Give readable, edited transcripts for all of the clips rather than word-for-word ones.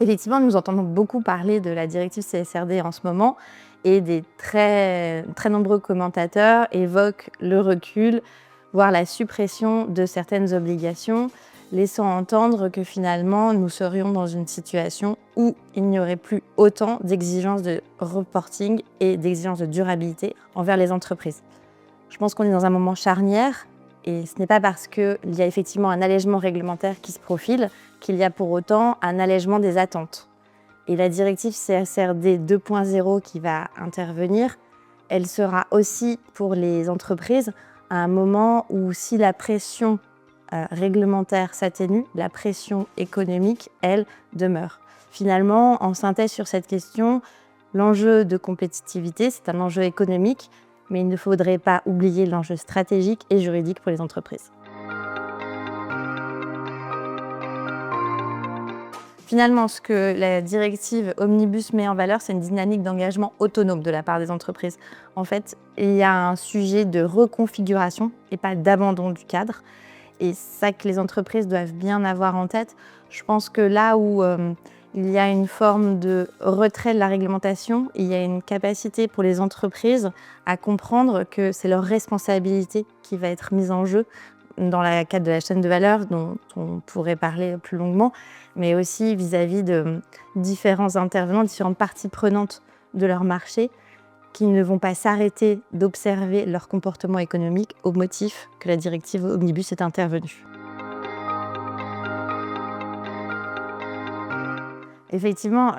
Effectivement, nous entendons beaucoup parler de la directive CSRD en ce moment et des très nombreux commentateurs évoquent le recul, voire la suppression de certaines obligations, laissant entendre que finalement nous serions dans une situation où il n'y aurait plus autant d'exigences de reporting et d'exigences de durabilité envers les entreprises. Je pense qu'on est dans un moment charnière et ce n'est pas parce qu'il y a effectivement un allègement réglementaire qui se profile qu'il y a pour autant un allègement des attentes. Et la directive CSRD 2.0 qui va intervenir, elle sera aussi pour les entreprises à un moment où si la pression réglementaire s'atténue, la pression économique, elle, demeure. Finalement, en synthèse sur cette question, l'enjeu de compétitivité, c'est un enjeu économique, mais il ne faudrait pas oublier l'enjeu stratégique et juridique pour les entreprises. Finalement, ce que la directive Omnibus met en valeur, c'est une dynamique d'engagement autonome de la part des entreprises. En fait, il y a un sujet de reconfiguration et pas d'abandon du cadre. Et ça que les entreprises doivent bien avoir en tête. Je pense que là où il y a une forme de retrait de la réglementation, il y a une capacité pour les entreprises à comprendre que c'est leur responsabilité qui va être mise en jeu dans le cadre de la chaîne de valeur dont on pourrait parler plus longuement, mais aussi vis-à-vis de différents intervenants, différentes parties prenantes de leur marché qui ne vont pas s'arrêter d'observer leur comportement économique au motif que la directive Omnibus est intervenue. Effectivement,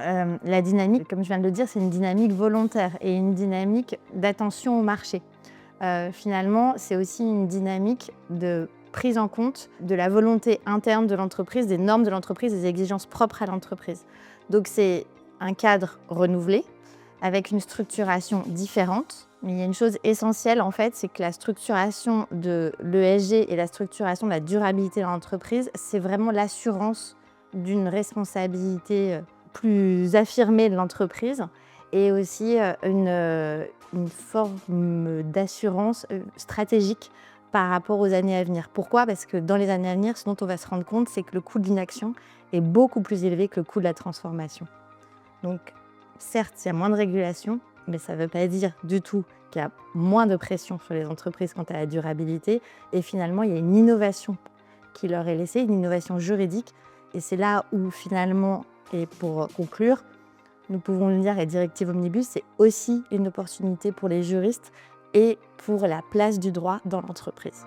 la dynamique, comme je viens de le dire, c'est une dynamique volontaire et une dynamique d'attention au marché. Finalement, c'est aussi une dynamique de prise en compte de la volonté interne de l'entreprise, des normes de l'entreprise, des exigences propres à l'entreprise. Donc c'est un cadre renouvelé, avec une structuration différente. Mais il y a une chose essentielle, en fait, c'est que la structuration de l'ESG et la structuration de la durabilité de l'entreprise, c'est vraiment l'assurance d'une responsabilité plus affirmée de l'entreprise et aussi une forme d'assurance stratégique par rapport aux années à venir. Pourquoi ? Parce que dans les années à venir, ce dont on va se rendre compte, c'est que le coût de l'inaction est beaucoup plus élevé que le coût de la transformation. Donc, certes, il y a moins de régulation, mais ça ne veut pas dire du tout qu'il y a moins de pression sur les entreprises quant à la durabilité. Et finalement, il y a une innovation qui leur est laissée, une innovation juridique. Et c'est là où finalement, et pour conclure, nous pouvons le dire, la directive Omnibus, c'est aussi une opportunité pour les juristes et pour la place du droit dans l'entreprise.